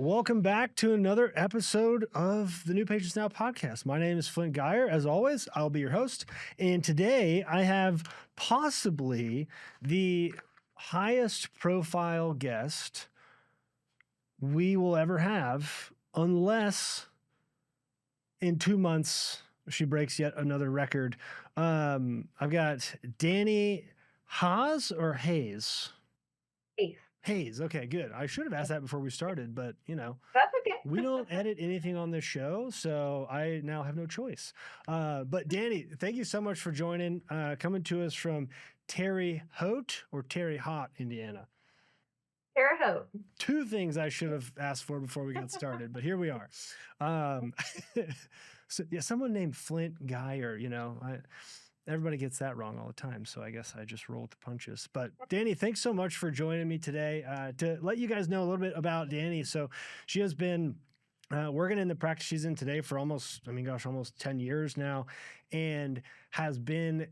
Welcome back to another episode of the New Patients Now podcast. My name is Flint Geier. As always, I'll be your host. And today I have possibly the highest profile guest we will ever have, unless in 2 months she breaks yet another record. I've got Danielle Haase or Hayes? Hayes. Okay, good. I should have asked that before we started, but That's okay. we don't edit anything on this show, so I now have no choice. But Danny, thank you so much for joining, coming to us from Terre Haute or Terre Haute, Indiana. Terre Haute. Two things I should have asked for before we got started, but here we are. Someone named Flint Geier, everybody gets that wrong all the time, so I guess I just roll with the punches. But Danny, thanks so much for joining me today. To let you guys know a little bit about Danny, so she has been working in the practice she's in today for almost 10 years now, and has been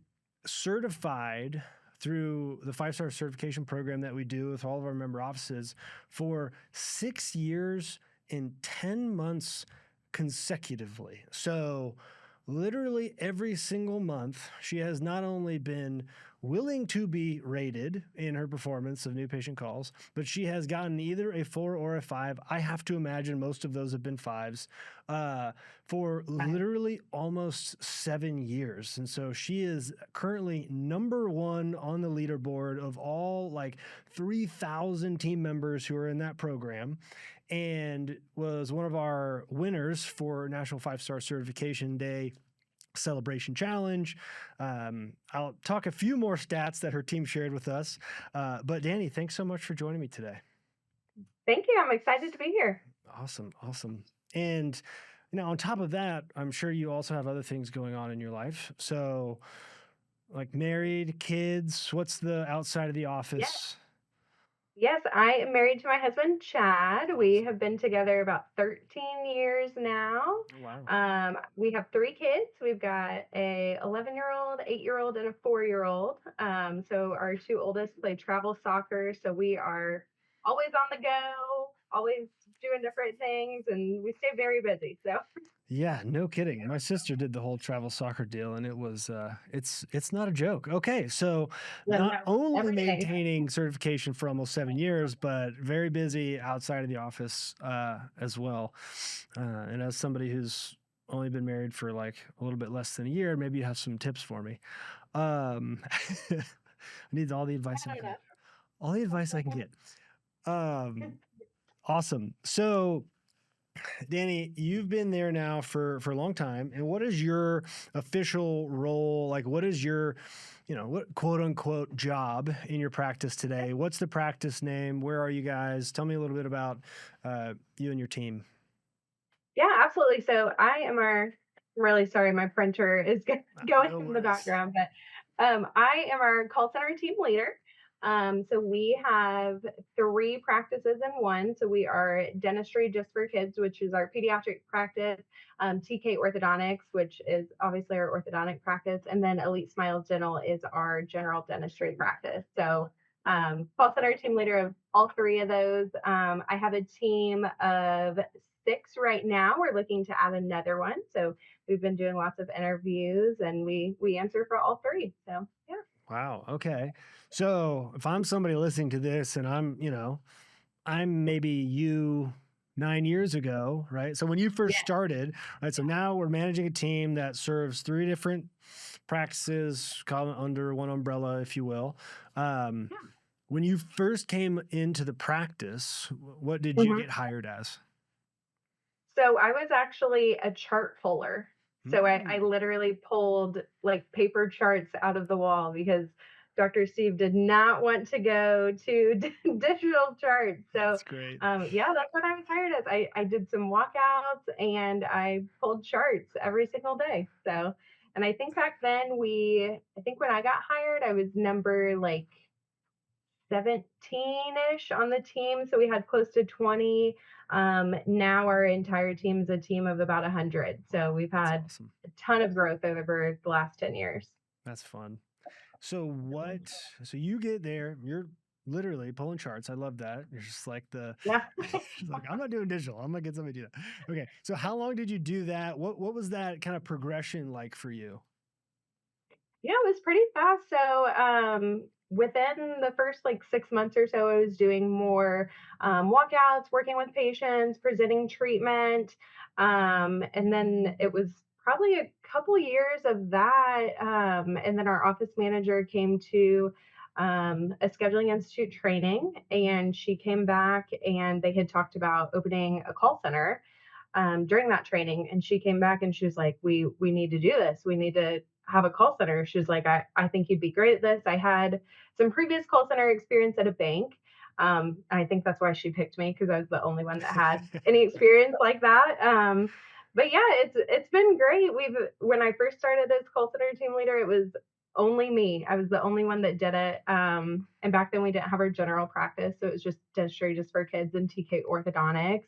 certified through the 5-star certification program that we do with all of our member offices for 6 years and 10 months consecutively. So literally every single month, she has not only been willing to be rated in her performance of new patient calls, but she has gotten either a 4 or a 5. I have to imagine most of those have been 5s for literally almost 7 years. And so she is currently number 1 on the leaderboard of all 3,000 team members who are in that program, and was one of our winners for National 5-Star Certification Day Celebration Challenge. I'll talk a few more stats that her team shared with us. But Danny, thanks so much for joining me today. Thank you. I'm excited to be here. Awesome. And on top of that, I'm sure you also have other things going on in your life. So like married, kids, what's the outside of the office? Yes, I am married to my husband, Chad. We have been together about 13 years now. Oh, wow. We have 3 kids. We've got a 11-year-old, 8-year-old, and a 4-year-old. So our 2 oldest play travel soccer. So we are always on the go, always doing different things, and we stay very busy. So Yeah, no kidding. My sister did the whole travel soccer deal, and it was it's not a joke. Okay, so not only every day. maintaining certification for almost 7 years, but very busy outside of the office as well. And as somebody who's only been married for a little bit less than a year, maybe you have some tips for me. I need all the advice I can get. Awesome. So Danny, you've been there now for a long time. And what is your official role? What is your, what quote unquote job in your practice today? What's the practice name? Where are you guys? Tell me a little bit about you and your team. Yeah, absolutely. So I'm really sorry, my printer is going in the background, but I am our call center team leader. So we have 3 practices in one. So we are dentistry just for kids, which is our pediatric practice, TK orthodontics, which is obviously our orthodontic practice, and then Elite Smiles Dental is our general dentistry practice. So call center team leader of all 3 of those. I have a team of 6 right now. We're looking to add another one. So we've been doing lots of interviews, and we answer for all 3. So yeah. Wow. Okay. So if I'm somebody listening to this and I'm maybe you 9 years ago, right? So when you first started, right? So now we're managing a team that serves 3 different practices, call it under one umbrella, if you will. When you first came into the practice, what did you get hired as? So I was actually a chart puller. So I literally pulled paper charts out of the wall because Dr. Steve did not want to go to digital charts. So that's great. That's what I was hired as. I did some walkouts and I pulled charts every single day. So, and I think back then I think when I got hired, I was number 17-ish on the team. So we had close to 20. Now our entire team is a team of about 100. So we've had a ton of growth over the last 10 years. That's fun. So so you get there, you're literally pulling charts. I love that. You're just like Yeah. she's like, I'm not doing digital. I'm gonna get somebody to do that. Okay. So how long did you do that? What was that kind of progression like for you? Yeah, it was pretty fast. So, within the first like 6 months or so, I was doing more walkouts, working with patients, presenting treatment. And then it was probably a couple years of that. And then our office manager came to a scheduling institute training, and she came back and they had talked about opening a call center during that training, and she came back and she was like, we need to do this, we need to have a call center. She was like, I think you'd be great at this. I had some previous call center experience at a bank. I think that's why she picked me, because I was the only one that had any experience like that. But yeah, it's been great. We've When I first started as call center team leader, it was only me. I was the only one that did it. And back then we didn't have our general practice, so it was just dentistry just for kids and TK orthodontics.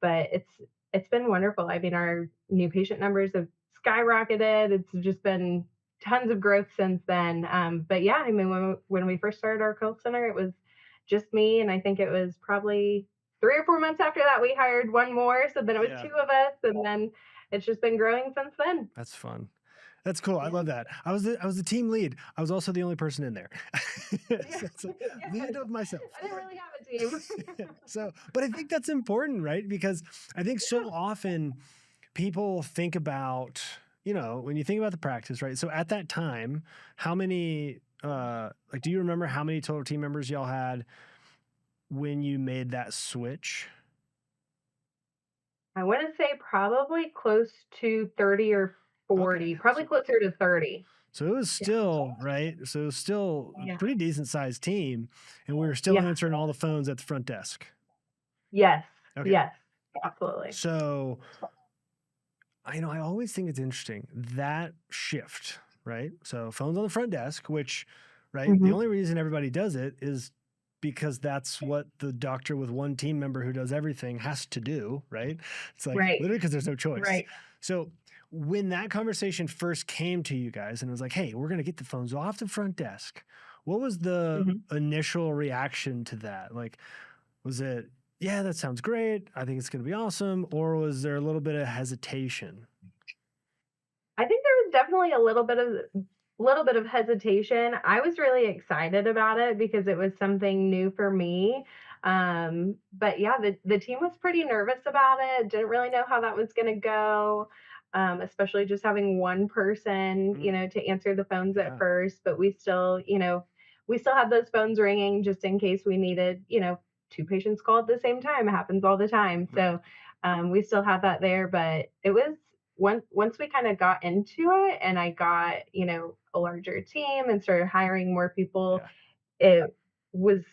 But it's been wonderful. I mean, our new patient numbers have skyrocketed. It's just been tons of growth since then. But yeah, I mean, when we first started our call center, it was just me, and I think it was probably 3 or 4 months after that we hired one more. So then it was Yeah. two of us, and then it's just been growing since then. That's fun. That's cool. I Yeah. love that. I was the team lead. I was also the only person in there. Yeah. So, lead Yes. of myself. I didn't really have a team. So, but I think that's important, right? Because I think so Yeah. often people think about, when you think about the practice, right? So at that time, how many, like, do you remember how many total team members y'all had when you made that switch? I want to say probably close to 30 or Okay. 40, probably closer to 30. So it was Yeah. still, right? So it was still a Yeah. pretty decent sized team, and we were still Yeah. answering all the phones at the front desk. Yes. Okay. Yes. Absolutely. So I always think it's interesting that shift, right? So phones on the front desk, which, right, the Mhm. only reason everybody does it is because that's what the doctor with one team member who does everything has to do, right? It's like Right. literally because there's no choice. Right. So when that conversation first came to you guys and it was like, hey, we're going to get the phones off the front desk, what was the Mhm. initial reaction to that? Like, was it, yeah, that sounds great, I think it's going to be awesome? Or was there a little bit of hesitation? I think there was definitely a little bit of hesitation. I was really excited about it because it was something new for me. But yeah, the team was pretty nervous about it. Didn't really know how that was going to go. Especially just having one person, Mm, to answer the phones at yeah. first, but we still had those phones ringing just in case we needed, two patients call at the same time. It happens all the time. Right. So we still had that there, but it was once we kind of got into it and I got, a larger team and started hiring more people, Yeah. it was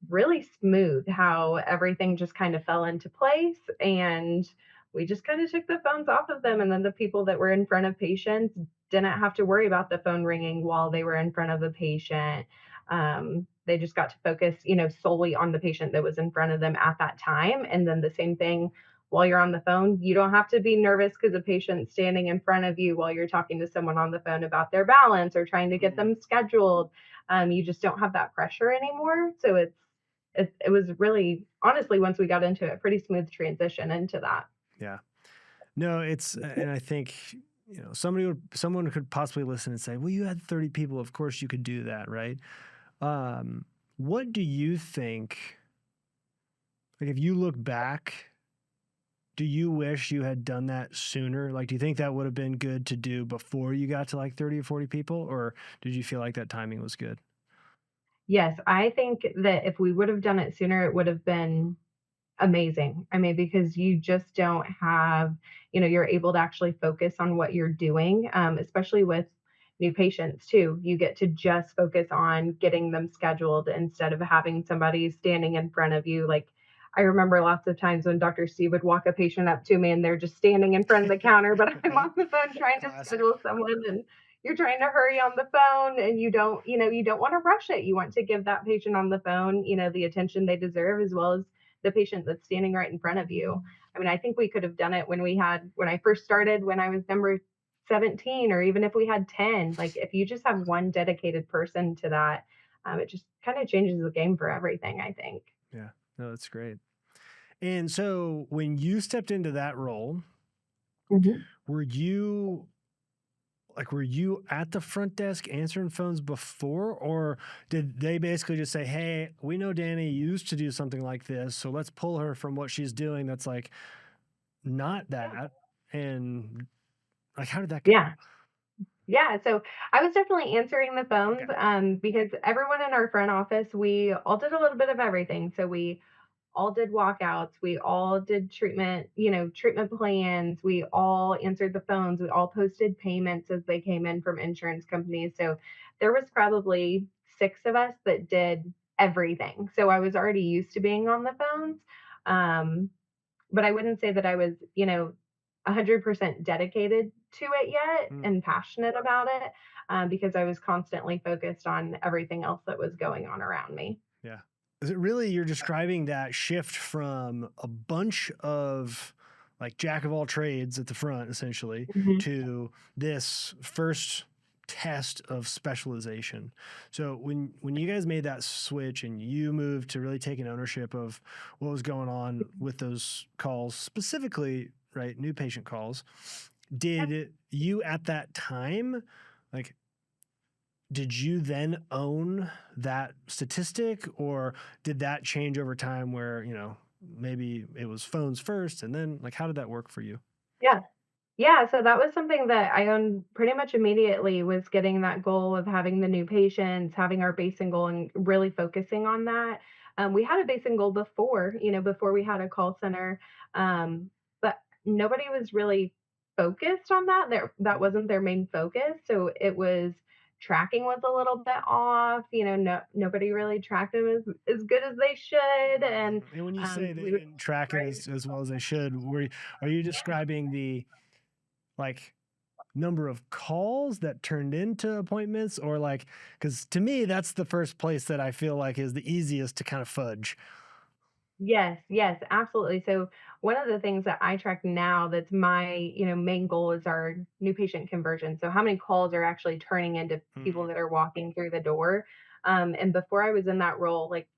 really smooth how everything just kind of fell into place, and we just kind of took the phones off of them, and then the people that were in front of patients didn't have to worry about the phone ringing while they were in front of the patient. They just got to focus, solely on the patient that was in front of them at that time, and then the same thing while you're on the phone. You don't have to be nervous because a patient's standing in front of you while you're talking to someone on the phone about their balance or trying to get Mm, them scheduled. You just don't have that pressure anymore. So it was really, honestly, once we got into it, pretty smooth transition into that. yeah. No, and I think, someone could possibly listen and say, well, you had 30 people. Of course you could do that, right? Um, what do you think, like, if you look back, do you wish you had done that sooner? Like, do you think that would have been good to do before you got to like 30 or 40 people? Or did you feel like that timing was good? Yes, I think that if we would have done it sooner, it would have been amazing. I mean, because you just don't have, you're able to actually focus on what you're doing, especially with new patients too. You get to just focus on getting them scheduled instead of having somebody standing in front of you. Like, I remember lots of times when Dr. C would walk a patient up to me and they're just standing in front of the counter, but I'm Right. on the phone trying to Classic. schedule someone, and you're trying to hurry on the phone, and you don't want to rush it. You want to give that patient on the phone, the attention they deserve, as well as the patient that's standing right in front of you. I mean, I think we could have done it when I first started, when I was number 17, or even if we had 10. Like, if you just have one dedicated person to that, It just kind of changes the game for everything, I think. Yeah. No, that's great. And so when you stepped into that role, Mhm. were you were you at the front desk answering phones before, or did they basically just say, "Hey, we know Danny used to do something like this, so let's pull her from what she's doing that's like not that." And like, how did that go? Yeah. Yeah, so I was definitely answering the Okay. phones, because everyone in our front office, we all did a little bit of everything. So we all did walkouts, we all did treatment, treatment plans, we all answered the phones, we all posted payments as they came in from insurance companies. So there was probably 6 of us that did everything. So I was already used to being on the phones. Um, but I wouldn't say that I was, 100% dedicated to it yet Mm, and passionate about it, because I was constantly focused on everything else that was going on around me. yeah. Is it really you're describing that shift from a bunch of like jack of all trades at the front essentially Mhm. to this first test of specialization. So when you guys made that switch and you moved to really taking ownership of what was going on with those calls, specifically, right, new patient calls, did you at that time like did you then own that statistic, or did that change over time where, maybe it was phones first and then like how did that work for you? Yeah. Yeah, so that was something that I owned pretty much immediately, was getting that goal of having the new patients, having our basing goal and really focusing on that. We had a basing goal before, before we had a call center, but nobody was really focused on that. That Mm. wasn't their main focus. So it was tracking was a little bit off. Nobody really tracked them as good as they should, and And when you say they we would. didn't track it as well as they should, are you describing the like number of calls that turned into appointments, or like, because to me that's the first place that I feel like is the easiest to kind of fudge. Yes, yes, absolutely. So one of the things that I track now that's my, main goal is our new patient conversion. So how many calls are actually turning into people Mhm. that are walking through the door? And before I was in that role, like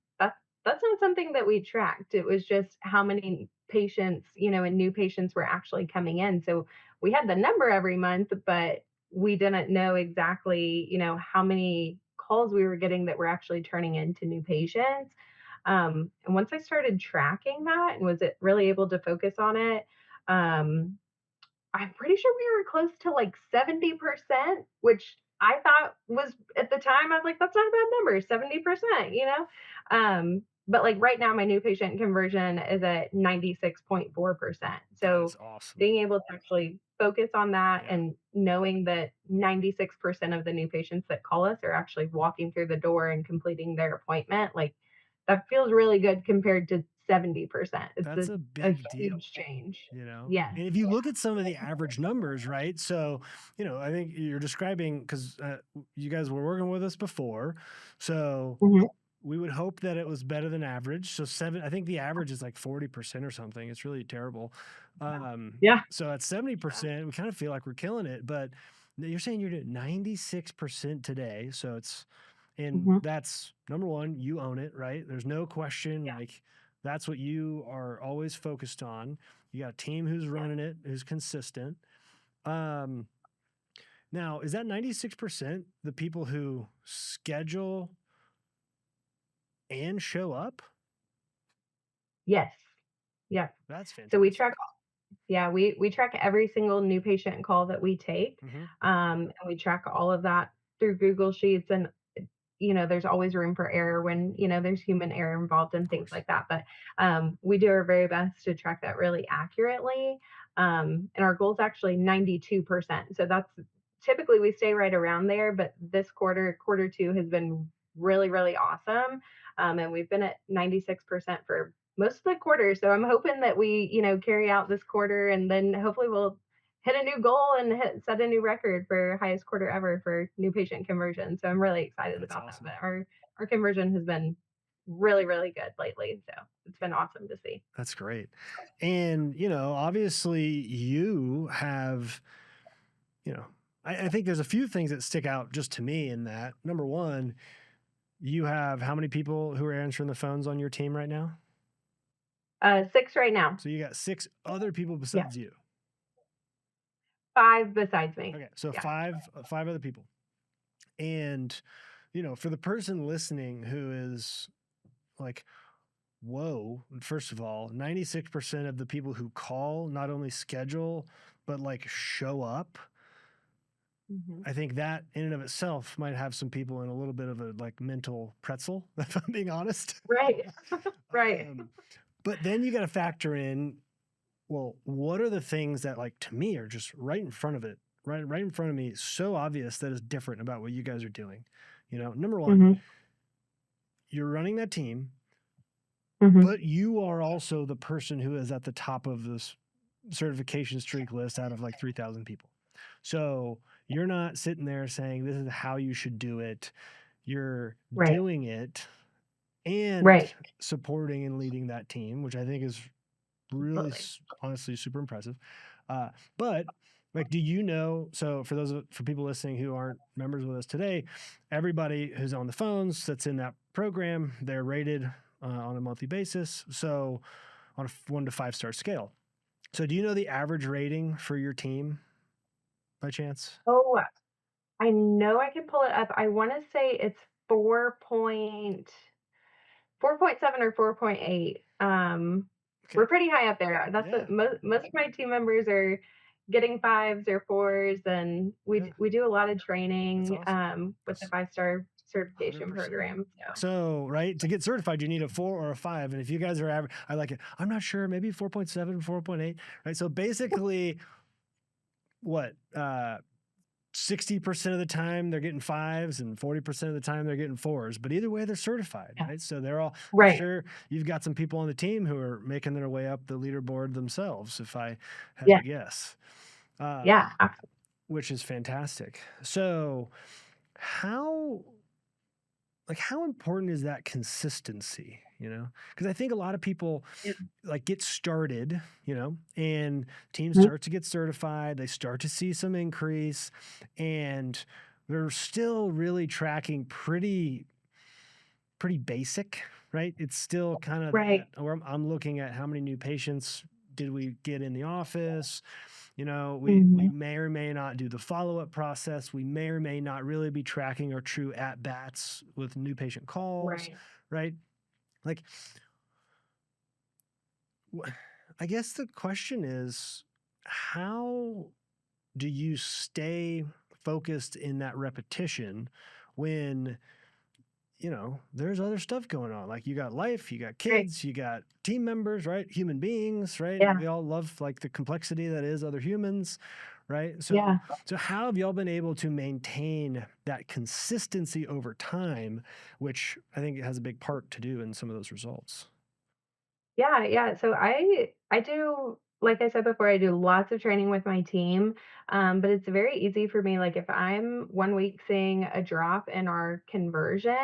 that's not something that we tracked. It was just how many patients, and new patients were actually coming in. So we had the number every month, but we didn't know exactly, how many calls we were getting that were actually turning into new patients. And once I started tracking that and was it really able to focus on it, um, I'm pretty sure we were close to like 70%, which I thought was at the time, I was like, that's not a bad number, 70%. But like right now, my new patient conversion is at 96.4%. That So is awesome. being able to actually focus on that Yeah. and knowing that 96% of the new patients that call us are actually walking through the door and completing their appointment, like that feels really good compared to 70%. It's That's a a big deal. huge change. You know, Yes. and if you look at some of the average numbers, right? So, I think you're describing because you guys were working with us before. So Mhm. we would hope that it was better than average. So, I think the average is like 40% or something. It's really terrible. Yeah. So at 70%, we kind of feel like we're killing it. But you're saying you're doing 96% today. So and Mhm. that's number one, you own it, right? There's no question. Yeah. Like, that's what you are always focused on. You got a team who's running it, who's consistent. Um, Now, is that 96% the people who schedule and show up? Yes. Yeah. That's So we fantastic. track Yeah, we track every single new patient call that we take, Hmm. and we track all of that through Google Sheets. And there's always room for error when there's human error involved Of and things course. like that. But we do our very best to track that really accurately. And our goal is actually 92%. So that's typically we stay right around there. But this quarter two, has been really, really awesome. And we've been at 96% for most of the quarter. So I'm hoping that we, carry out this quarter and then hopefully we'll hit a new goal and set a new record for highest quarter ever for new patient conversion. So I'm really excited That's about that. But awesome. our conversion has been really, really good lately. So it's been awesome to see. That's great. And, obviously you have, you know, I think there's a few things that stick out just to me in that. Number one, You have how many people who are answering the phones on your team right now? 6 right now. So you got 6 other people Yeah. besides you. 5 besides me. Okay, so Yeah. 5 other people. And for the person listening who is like, whoa, first of all, 96% of the people who call not only schedule but like show up. Mhm. I think that in and of itself might have some people in a little bit of a like mental pretzel, if I'm being honest. Right. Right. But then you got to factor in, well, what are the things that like to me are just right in front of it, right in front of me, so obvious that is different about what you guys are doing. Number one, Mhm. you're running that team, Mhm. but you are also the person who is at the top of this certification streak list out of like 3,000 people. So you're not sitting there saying this is how you should do it. You're Right. doing it and Right. supporting and leading that team, which I think is really Absolutely. honestly super impressive. But like, so for people listening who aren't members with us today, everybody who's on the phones that's in that program, they're rated on a monthly basis, so on a 1 to 5 star scale. So do you know the average rating for your team by chance? Oh, I know I can pull it up. I wanna say it's 4.7 or 4.8. Okay. We're pretty high up there. That's Yeah. what most of my team members are getting 5s or 4s, and Yeah. we do a lot of That's training, awesome. with the That's 5-star certification 100%. program, so So, right, to get certified, you need a 4 or a 5. And if you guys are average, I like it. I'm not sure, maybe 4.7, 4.8. Right. So basically, what, 60% of the time they're getting 5s and 40% of the time they're getting 4s. But either way, they're certified. yeah. Right. So they're all, I'm Right. sure you've got some people on the team who are making their way up the leaderboard themselves, if I had Yeah. to guess, Yeah. which is fantastic. So, how how important is that consistency, because I think a lot of people Yeah. like get started, and teams Mhm. start to get certified, they start to see some increase, and they're still really tracking pretty basic, right? It's still kind of that, Right. or I'm looking at how many new patients did we get in the office. We Mhm. may or may not do the follow-up process. We may or may not really be tracking our true at-bats with new patient calls, Right. right? Like, I guess the question is, how do you stay focused in that repetition when there's other stuff going on. Like you got life, you got Right. kids, you got team members, right? Human beings, right? Yeah. We all love like the complexity that is other humans, right? So, Yeah. so how have y'all been able to maintain that consistency over time, which I think has a big part to do in some of those results? Yeah, yeah. So I do, like I said before, I do lots of training with my team. But it's very easy for me. Like if I'm one week seeing a drop in our conversion,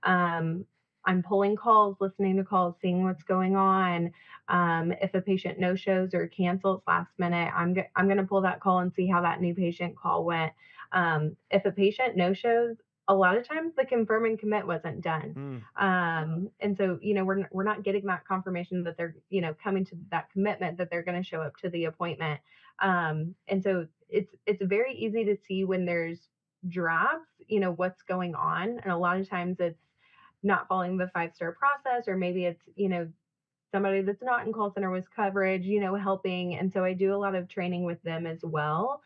um, I'm pulling calls, listening to calls, seeing what's going on. If a patient no shows or cancels last minute, I'm gonna pull that call and see how that new patient call went. If a patient no shows, a lot of times the confirm and commit wasn't done. Mm, And so, we're not getting that confirmation that they're, coming to that commitment that they're going to show up to the appointment. And so it's very easy to see when there's drops, what's going on. And a lot of times it's not following the 5-star process, or maybe it's, somebody that's not in call center with coverage, helping. And so I do a lot of training with them as well.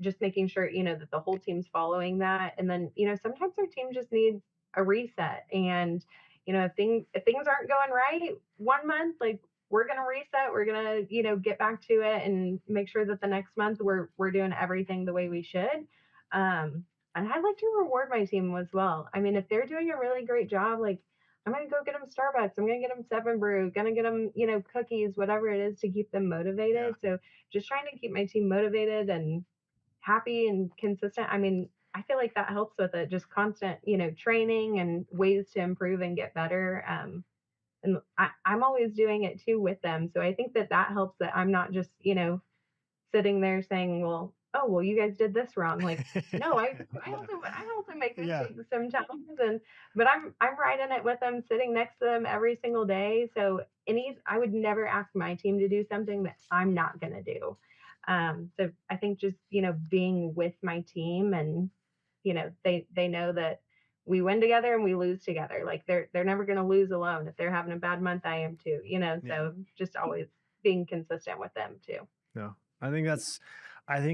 Just making sure, that the whole team's following that. And then, sometimes our team just needs a reset. And, if things aren't going right 1 month, like we're gonna reset, we're gonna, get back to it and make sure that the next month we're doing everything the way we should. And I'd like to reward my team as well. I mean, if they're doing a really great job, like I'm gonna go get them Starbucks. I'm gonna get them Seven Brew. Gonna get them, cookies, whatever it is to keep them yeah. motivated. So just trying to keep my team motivated and happy and consistent. I mean, I feel like that helps with it. Just constant, training and ways to improve and get better. And I'm always doing it too with them. So I think that helps that I'm not just, sitting there saying, well, oh, well, you guys did this wrong. Like, no, Yeah. I also make Yeah. mistakes sometimes, and but I'm right in it with them, sitting next to them every single day. So I would never ask my team to do something that I'm not gonna do. So I think just, being with my team, and they know that we win together and we lose together. Like, they're never gonna lose alone. If they're having a bad month, I am too. Yeah. So just always being consistent with them too. No, I think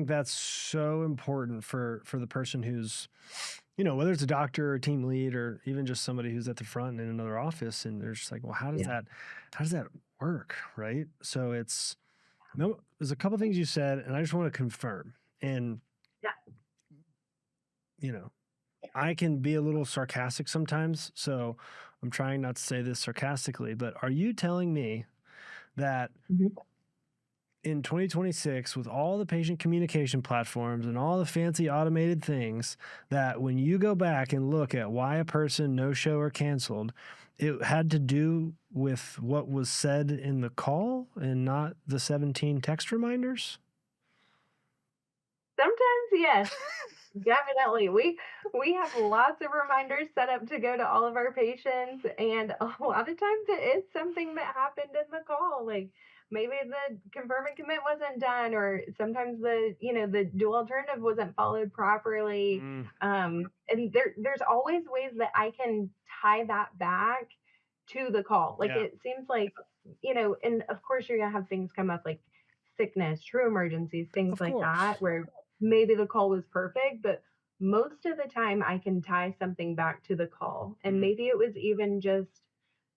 that's so important for the person who's, whether it's a doctor or a team lead or even just somebody who's at the front in another office, and they're just like, well, Yeah. how does that work, right? So no, there's a couple things you said, and I just want to confirm. And Yeah. you know, I can be a little sarcastic sometimes, so I'm trying not to say this sarcastically, but are you telling me that Mhm. in 2026, with all the patient communication platforms and all the fancy automated things, that when you go back and look at why a person no show or canceled, it had to do with what was said in the call and not the 17 text reminders? Sometimes, yes, definitely. We have lots of reminders set up to go to all of our patients, and a lot of times it is something that happened in the call. Like, maybe the confirm and commit wasn't done, or sometimes the dual alternative wasn't followed properly. Mm, And there's always ways that I can tie that back to the call. Like, yeah, it seems like, and of course you're gonna have things come up like sickness, true emergencies, things of like that, course. where maybe the call was perfect, but most of the time I can tie something back to the call. And Mm, maybe it was even just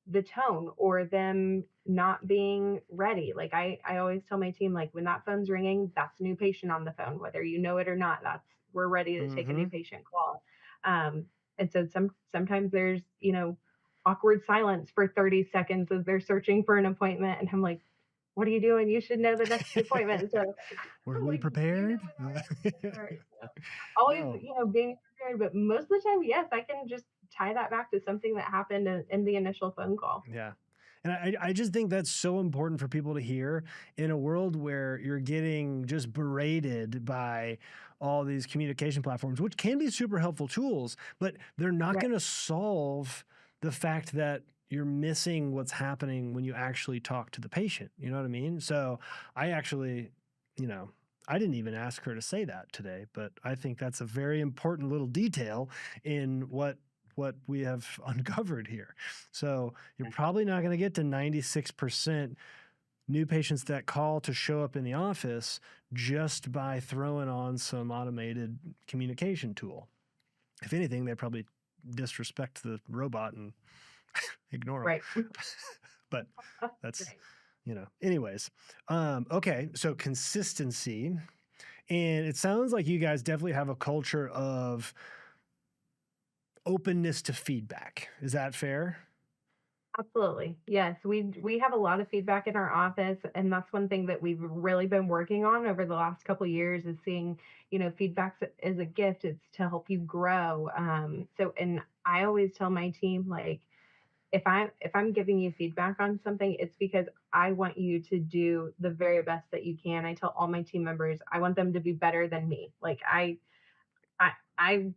the tone or them not being ready. Like, I always tell my team, like, when that phone's ringing, that's a new patient on the phone, whether you know it or not. We're ready to take a new mm-hmm. patient call. And so sometimes there's, awkward silence for 30 seconds as they're searching for an appointment. And I'm like, what are you doing? You should know the next appointment. So Were we like, you know prepared? what I are. So always, No. being prepared, but most of the time, yes, I can just tie that back to something that happened in the initial phone call. Yeah. And I just think that's so important for people to hear in a world where you're getting just berated by all these communication platforms, which can be super helpful tools, but they're not Right. going to solve the fact that you're missing what's happening when you actually talk to the patient. You know what I mean? So I actually, you know, I didn't even ask her to say that today, but I think that's a very important little detail in what we have uncovered here. So you're probably not going to get to 96% new patients that call to show up in the office just by throwing on some automated communication tool. If anything, they probably disrespect the robot and ignore them. Right. But that's, Right. anyways. Okay. So consistency. And it sounds like you guys definitely have a culture of openness to feedback. Is that fair? Absolutely. Yes, we have a lot of feedback in our office, and that's one thing that we've really been working on over the last couple of years is seeing, feedback as a gift. It's to help you grow. And I always tell my team, like, if I'm giving you feedback on something, it's because I want you to do the very best that you can. I tell all my team members I want them to be better than me. Like, I I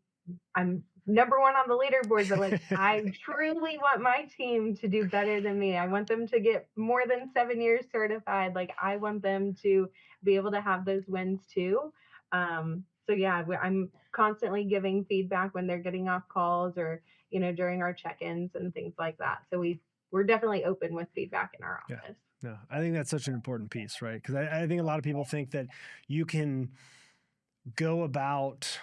I'm number one on the leaderboard, but like, I truly want my team to do better than me. I want them to get more than 7 years certified. Like, I want them to be able to have those wins too. So yeah, I'm constantly giving feedback when they're getting off calls, or during our check-ins and things like that. So we're definitely open with feedback in our Yeah. office. No, I think that's such an important piece, right? Because I think a lot of people think that you can go about,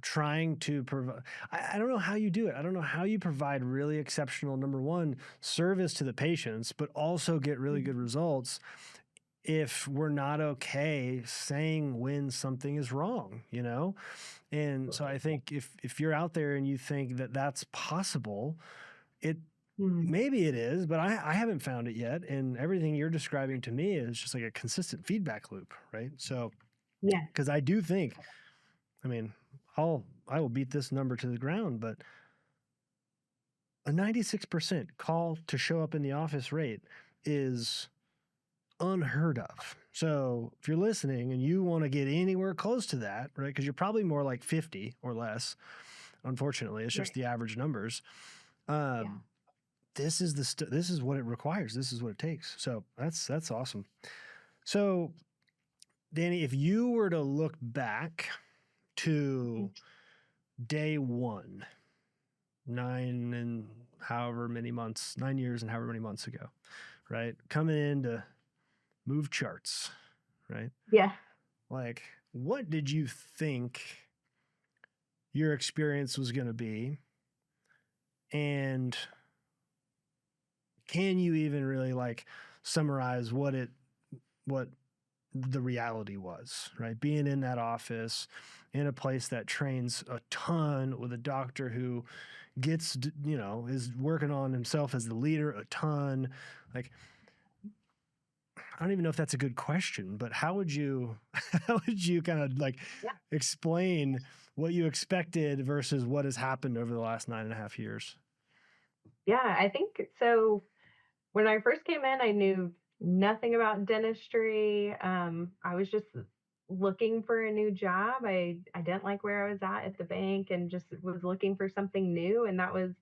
trying to provide. I don't know how you do it. I don't know how you provide really exceptional, number one, service to the patients, but also get really good results if we're not okay saying when something is wrong. And so I think if you're out there and you think that that's possible, it Mhm. maybe it is, but I haven't found it yet. And everything you're describing to me is just like a consistent feedback loop, right? So, Yeah. because I do think, I mean, I will beat this number to the ground, but a 96% call to show up in the office rate is unheard of. So if you're listening and you want to get anywhere close to that, right? Because you're probably more like 50 or less. Unfortunately, it's just Right. the average numbers. Yeah. This is this is what it requires. This is what it takes. So that's awesome. So Danny, if you were to look back to day one, 9 years and however many months ago, right? Coming in to move charts, right? Yeah. Like, what did you think your experience was going to be? And can you even really like summarize what the reality was, right? Being in that office in a place that trains a ton with a doctor who gets, is working on himself as the leader a ton. Like, I don't even know if that's a good question, but how would you kind of like Yeah. explain what you expected versus what has happened over the last 9.5 years? Yeah. I think so. When I first came in, I knew nothing about dentistry. I was just looking for a new job. I didn't like where I was at the bank and just was looking for something new. And that was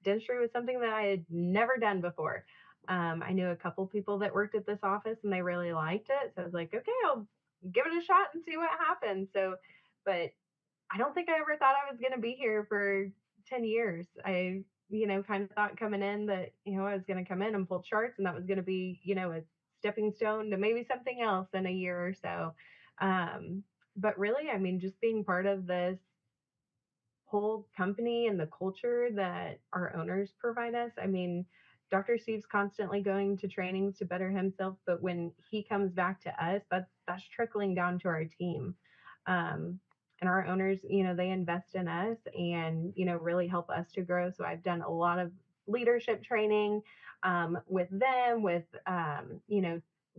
dentistry was something that I had never done before. I knew a couple people that worked at this office and they really liked it. So I was like, okay, I'll give it a shot and see what happens. So, but I don't think I ever thought I was going to be here for 10 years. I, kind of thought coming in that, I was going to come in and pull charts and that was going to be, a stepping stone to maybe something else in a year or so. But really, I mean, just being part of this whole company and the culture that our owners provide us. I mean, Dr. Steve's constantly going to trainings to better himself, but when he comes back to us, that's trickling down to our team. And our owners, they invest in us and really help us to grow. So I've done a lot of leadership training with them, with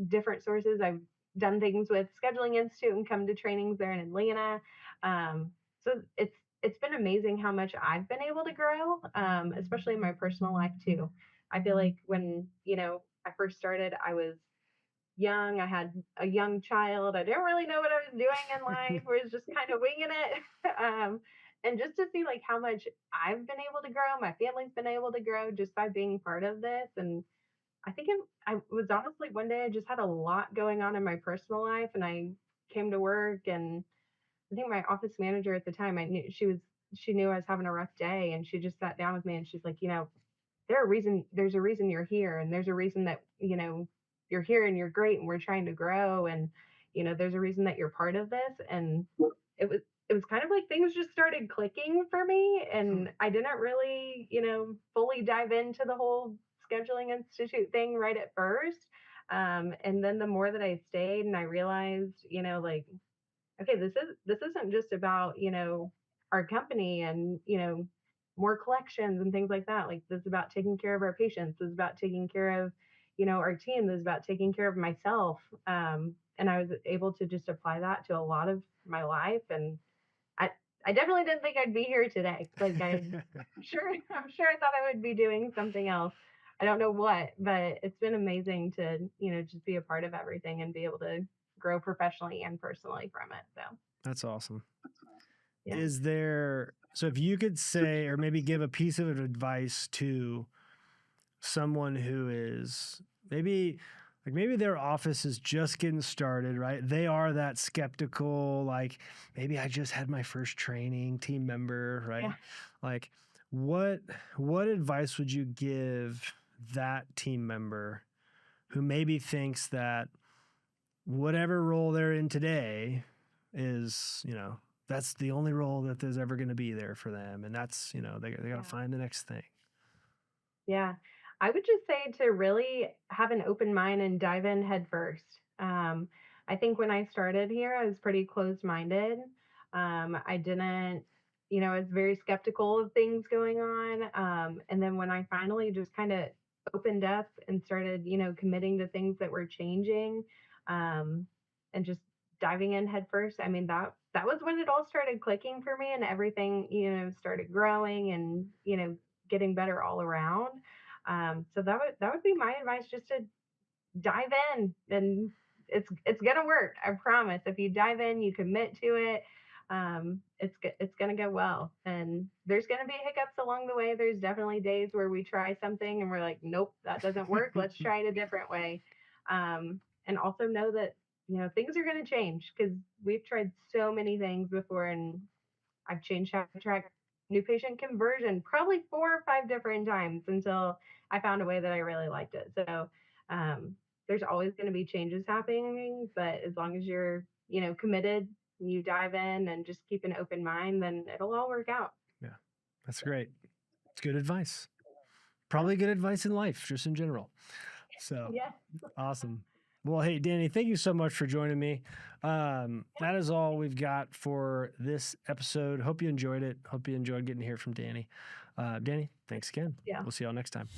different sources. I've done things with Scheduling Institute and come to trainings there in Atlanta. So it's been amazing how much I've been able to grow, especially in my personal life too. I feel like when I first started, I was young. I had a young child. I didn't really know what I was doing in life. I was just kind of winging it. And just to see like how much I've been able to grow, my family's been able to grow just by being part of this. And I was honestly one day I just had a lot going on in my personal life, and I came to work and I think my office manager at the time, she knew I was having a rough day and she just sat down with me and she's like, there's a reason you're here and there's a reason that, you're here and you're great and we're trying to grow and, there's a reason that you're part of this. And it was kind of like things just started clicking for me and I didn't really, fully dive into the whole scheduling institute thing right at first. And then the more that I stayed and I realized, like, okay, this isn't just about, our company and, more collections and things like that. Like this is about taking care of our patients. This is about taking care of, our team. This is about taking care of myself. And I was able to just apply that to a lot of my life. And I, I definitely didn't think I'd be here today. Like I'm sure I thought I would be doing something else. I don't know what, but it's been amazing to, just be a part of everything and be able to grow professionally and personally from it. So That's awesome. yeah. Is there, so if you could say, or maybe give a piece of advice to someone who is maybe their office is just getting started, right? They are that skeptical, like maybe I just had my first training team member, right? Yeah. Like what advice would you give that team member who maybe thinks that whatever role they're in today is, that's the only role that there's ever going to be there for them. And that's, they got to Yeah. find the next thing. Yeah. I would just say to really have an open mind and dive in head first. I think when I started here, I was pretty closed minded. I didn't, I was very skeptical of things going on. And then when I finally just kind of opened up and started, committing to things that were changing, um, and just diving in head first, I mean, that was when it all started clicking for me and everything, started growing and, getting better all around. So that would be my advice, just to dive in and it's gonna work. I promise. If you dive in, you commit to it. It's gonna go well. And there's gonna be hiccups along the way. There's definitely days where we try something and we're like, nope, that doesn't work. Let's try it a different way. And also know that things are gonna change because we've tried so many things before, and I've changed how I track new patient conversion probably 4 or 5 different times until I found a way that I really liked it. So there's always going to be changes happening, but as long as you're, committed, you dive in and just keep an open mind, then it'll all work out. Yeah, that's great. It's good advice. Probably good advice in life, just in general. So yeah. Awesome. Well, hey, Danny, thank you so much for joining me. That is all we've got for this episode. Hope you enjoyed it. Hope you enjoyed getting to hear from Danny. Danny, thanks again. Yeah. We'll see y'all next time.